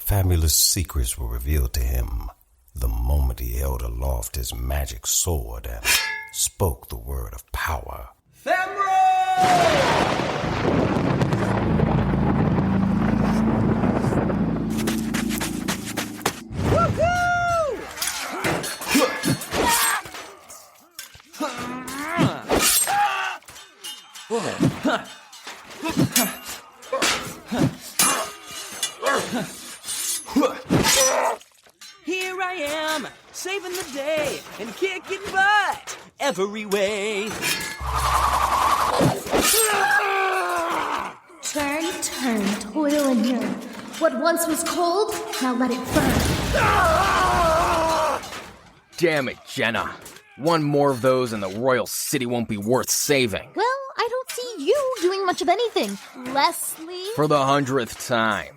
Fabulous secrets were revealed to him the moment he held aloft his magic sword and spoke the word of power. Here I am, saving the day and kicking butt every way. Turn, toil and yearn. What once was cold, now let it burn. Damn it, Jenna. One more of those and the royal city won't be worth saving. Well, I don't see you doing much of anything. Leslie? For the 100th time.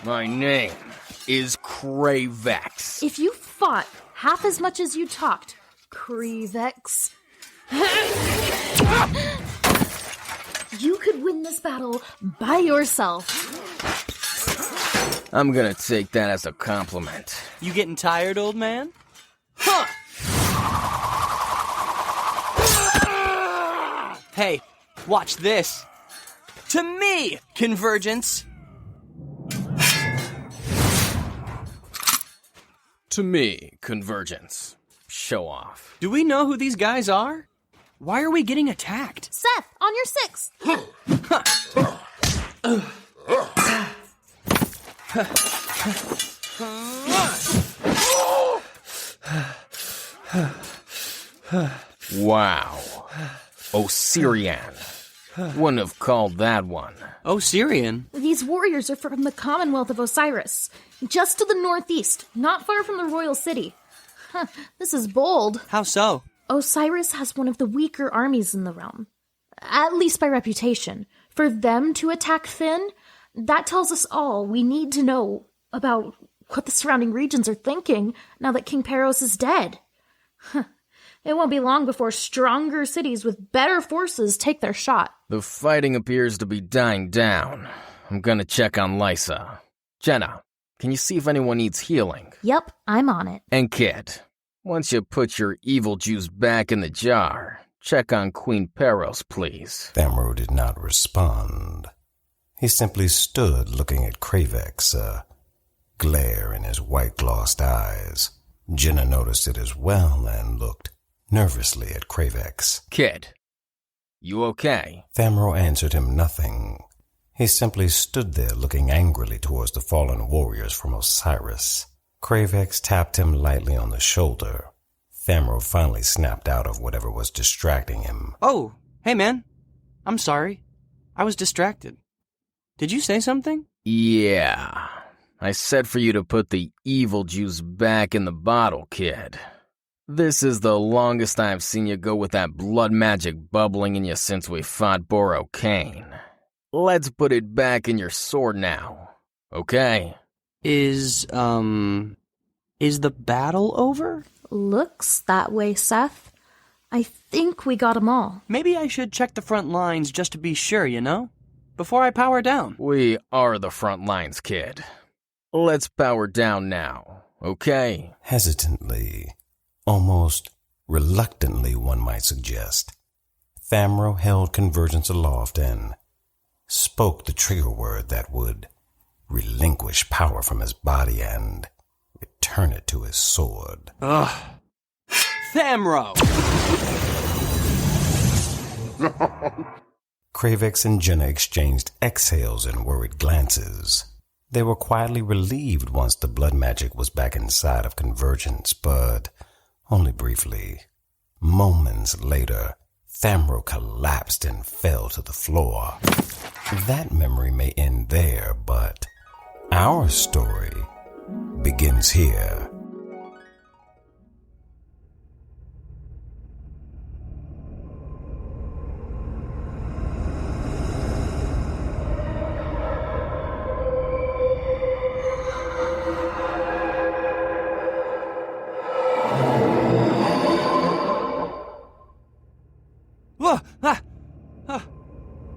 My name is Kravex. If you fought half as much as you talked, Kravex, you could win this battle by yourself. I'm gonna take that as a compliment. You getting tired, old man? Huh! Hey, watch this. To me, Convergence. To me, Convergence. Show off. Do we know who these guys are? Why are we getting attacked? Seth, on your 6. Wow. Osirian. Wouldn't have called that one. Osirian? These warriors are from the Commonwealth of Osiris, just to the northeast, not far from the royal city. This is bold. How so? Osiris has one of the weaker armies in the realm, at least by reputation. For them to attack Finn, that tells us all we need to know about what the surrounding regions are thinking now that King Peros is dead. It won't be long before stronger cities with better forces take their shot. The fighting appears to be dying down. I'm gonna check on Lysa. Jenna, can you see if anyone needs healing? Yep, I'm on it. And Kid, once you put your evil juice back in the jar, check on Queen Peros, please. Thamro did not respond. He simply stood looking at Kravex, a glare in his white-glossed eyes. Jenna noticed it as well and looked nervously at Kravex. Kid, you okay? Thamro answered him nothing. He simply stood there looking angrily towards the fallen warriors from Osiris. Kravex tapped him lightly on the shoulder. Thamro finally snapped out of whatever was distracting him. Oh, hey man. I'm sorry. I was distracted. Did you say something? Yeah. I said for you to put the evil juice back in the bottle, Kid. This is the longest I've seen you go with that blood magic bubbling in you since we fought Boro Kane. Let's put it back in your sword now, okay? Is the battle over? Looks that way, Seth. I think we got 'em all. Maybe I should check the front lines just to be sure, you know? Before I power down. We are the front lines, Kid. Let's power down now, okay? Hesitantly, almost reluctantly, one might suggest, Thamro held Convergence aloft and spoke the trigger word that would relinquish power from his body and return it to his sword. Ugh. Thamro! Kravex and Jenna exchanged exhales and worried glances. They were quietly relieved once the blood magic was back inside of Convergence, but only briefly. Moments later, Thamro collapsed and fell to the floor. That memory may end there, but our story begins here.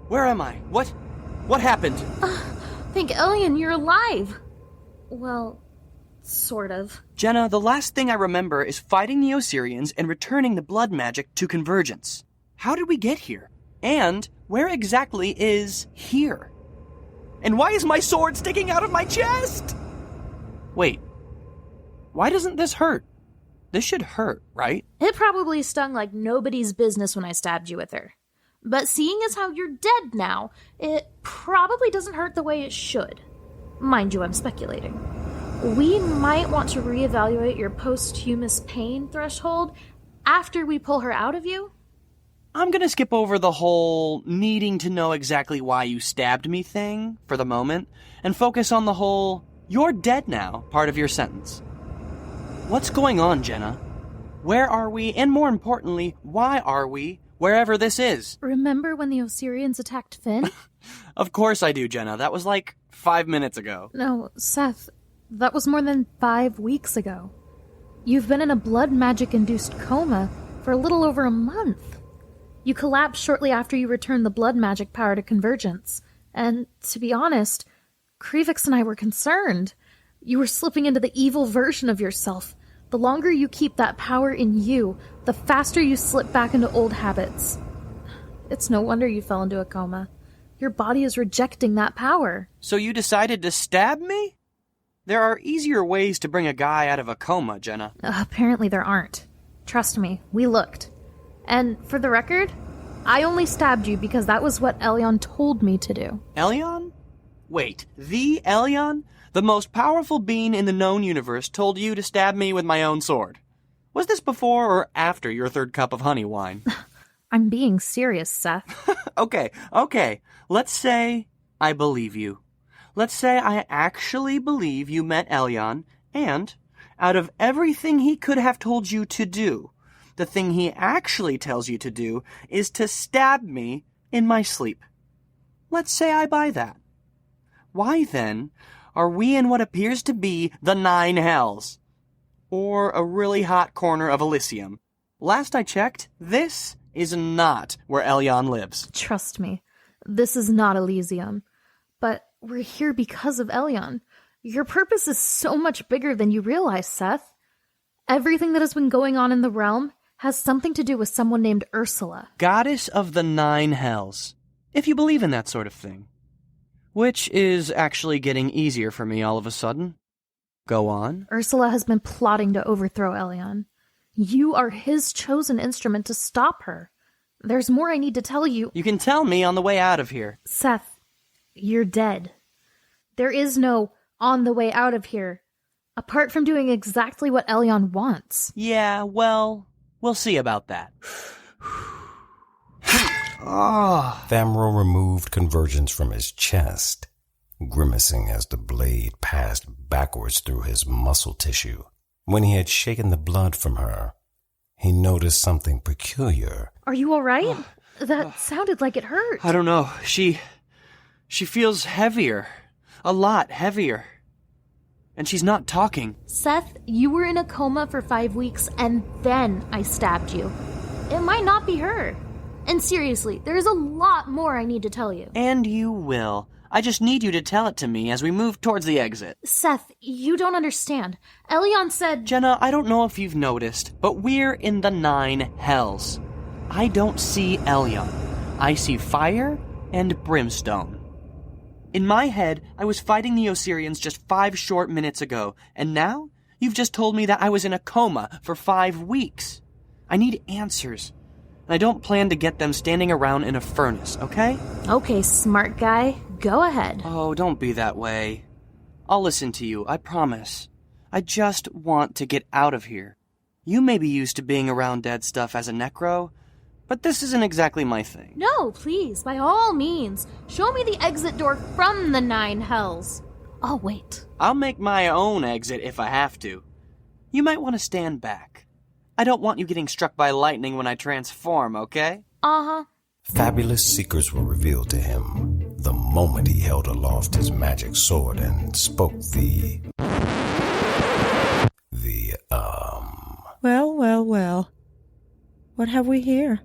Where am I? What What happened? Thank Elian, you're alive. Well, sort of. Jenna, the last thing I remember is fighting the Osirians and returning the blood magic to Convergence. How did we get here? And where exactly is here? And why is my sword sticking out of my chest? Wait, why doesn't this hurt? This should hurt, right? It probably stung like nobody's business when I stabbed you with her. But seeing as how you're dead now, it probably doesn't hurt the way it should. Mind you, I'm speculating. We might want to reevaluate your posthumous pain threshold after we pull her out of you. I'm gonna skip over the whole needing to know exactly why you stabbed me thing for the moment and focus on the whole "you're dead now" part of your sentence. What's going on, Jenna? Where are we? And more importantly, why are we wherever this is? Remember when the Osirians attacked Finn? Of course I do, Jenna. That was like 5 minutes ago. No, Seth, that was more than 5 weeks ago. You've been in a blood magic-induced coma for a little over a month. You collapsed shortly after you returned the blood magic power to Convergence. And, to be honest, Krivix and I were concerned. You were slipping into the evil version of yourself. The longer you keep that power in you, the faster you slip back into old habits. It's no wonder you fell into a coma. Your body is rejecting that power. So you decided to stab me? There are easier ways to bring a guy out of a coma, Jenna. Apparently there aren't. Trust me, we looked. And for the record, I only stabbed you because that was what Elion told me to do. Elion? Wait, the Elion? The most powerful being in the known universe told you to stab me with my own sword. Was this before or after your third cup of honey wine? I'm being serious, Seth. Okay. Let's say I believe you. Let's say I actually believe you met Elion, and out of everything he could have told you to do, the thing he actually tells you to do is to stab me in my sleep. Let's say I buy that. Why, then, are we in what appears to be the 9 hells? Or a really hot corner of Elysium? Last I checked, this is not where Elion lives. Trust me, this is not Elysium. But we're here because of Elion. Your purpose is so much bigger than you realize, Seth. Everything that has been going on in the realm has something to do with someone named Ursula. Goddess of the 9 hells. If you believe in that sort of thing. Which is actually getting easier for me all of a sudden. Go on. Ursula has been plotting to overthrow Elion. You are his chosen instrument to stop her. There's more I need to tell you. You can tell me on the way out of here. Seth, you're dead. There is no on the way out of here, apart from doing exactly what Elion wants. Yeah, well, we'll see about that. Thamro removed Convergence from his chest, grimacing as the blade passed backwards through his muscle tissue. When he had shaken the blood from her, he noticed something peculiar. Are you all right? That sounded like it hurt. I don't know. She feels heavier. A lot heavier. And she's not talking. Seth, you were in a coma for 5 weeks, and then I stabbed you. It might not be her. And seriously, there's a lot more I need to tell you. And you will. I just need you to tell it to me as we move towards the exit. Seth, you don't understand. Elion said... Jenna, I don't know if you've noticed, but we're in the 9 hells. I don't see Elion. I see fire and brimstone. In my head, I was fighting the Osirians just 5 short minutes ago, and now you've just told me that I was in a coma for 5 weeks. I need answers. And I don't plan to get them standing around in a furnace, okay? Okay, smart guy. Go ahead. Oh, don't be that way. I'll listen to you, I promise. I just want to get out of here. You may be used to being around dead stuff as a necro, but this isn't exactly my thing. No, please, by all means. Show me the exit door from the 9 hells. I'll wait. I'll make my own exit if I have to. You might want to stand back. I don't want you getting struck by lightning when I transform, okay? Uh-huh. Fabulous secrets were revealed to him the moment he held aloft his magic sword and spoke Well. What have we here?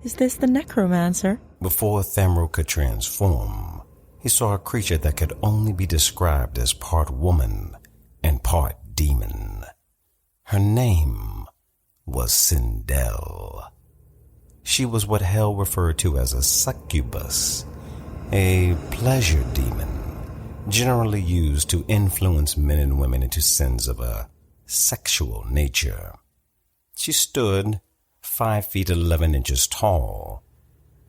Is this the necromancer? Before Thamro could transform, he saw a creature that could only be described as part woman and part demon. Her name was Sindel. She was what hell referred to as a succubus, a pleasure demon, generally used to influence men and women into sins of a sexual nature. She stood 5 feet 11 inches tall,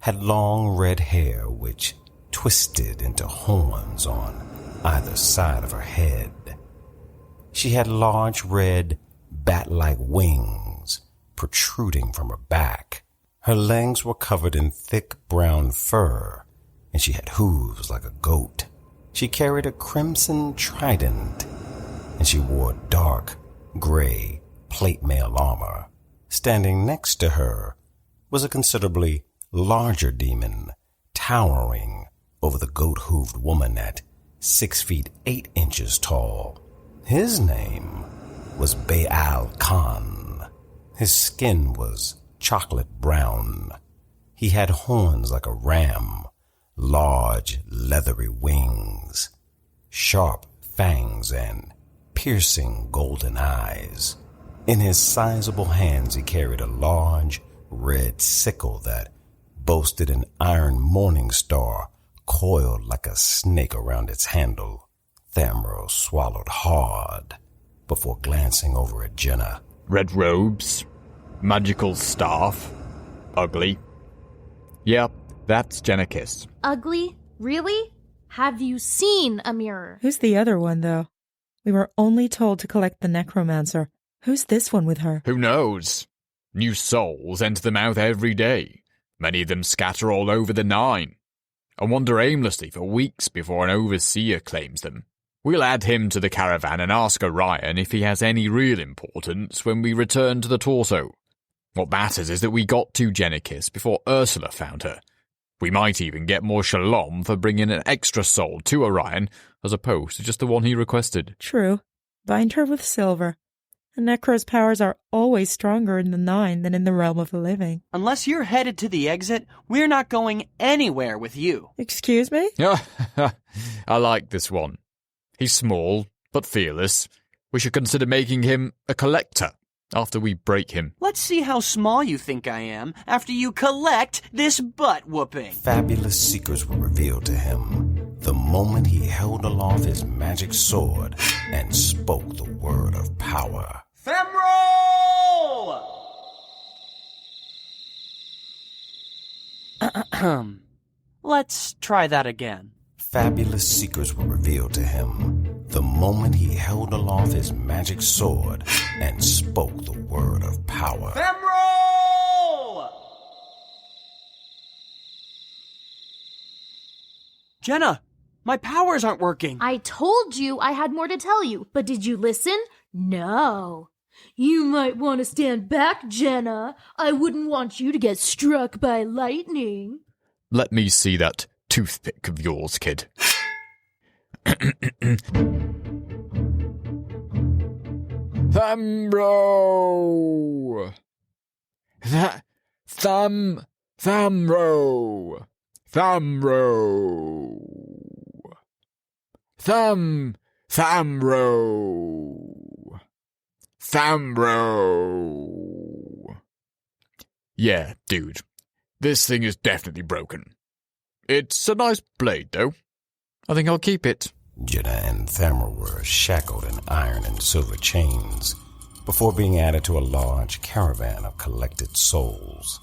had long red hair which twisted into horns on either side of her head. She had large red bat-like wings protruding from her back. Her legs were covered in thick brown fur, and she had hooves like a goat. She carried a crimson trident, and she wore dark gray plate mail armor. Standing next to her was a considerably larger demon, towering over the goat-hooved woman at 6 feet 8 inches tall. His name was Baal Khan. His skin was chocolate brown. He had horns like a ram, large leathery wings, sharp fangs, and piercing golden eyes. In his sizable hands he carried a large red sickle that boasted an iron morning star coiled like a snake around its handle. Thamro swallowed hard before glancing over at Jenna. Red robes, magical staff, ugly. Yep, that's Genikis. Ugly? Really? Have you seen a mirror? Who's the other one, though? We were only told to collect the necromancer. Who's this one with her? Who knows? New souls enter the mouth every day. Many of them scatter all over the Nine, and wander aimlessly for weeks before an overseer claims them. We'll add him to the caravan and ask Orion if he has any real importance when we return to the torso. What matters is that we got to Genikis before Ursula found her. We might even get more shalom for bringing an extra soul to Orion, as opposed to just the one he requested. True. Bind her with silver. A Necro's powers are always stronger in the Nine than in the realm of the living. Unless you're headed to the exit, we're not going anywhere with you. Excuse me? I like this one. He's small, but fearless. We should consider making him a collector after we break him. Let's see how small you think I am after you collect this butt-whooping. Fabulous secrets were revealed to him the moment he held aloft his magic sword and spoke the word of power. Thamro! Let's try that again. Fabulous secrets were revealed to him the moment he held aloft his magic sword and spoke the word of power. Thamro! Jenna, my powers aren't working. I told you I had more to tell you, but did you listen? No. You might want to stand back, Jenna. I wouldn't want you to get struck by lightning. Let me see that toothpick of yours, kid. Thamro! Thamro! Thamro! Thamro! Yeah, dude. This thing is definitely broken. It's a nice blade, though. I think I'll keep it. Jenna and Thamro were shackled in iron and silver chains before being added to a large caravan of collected souls.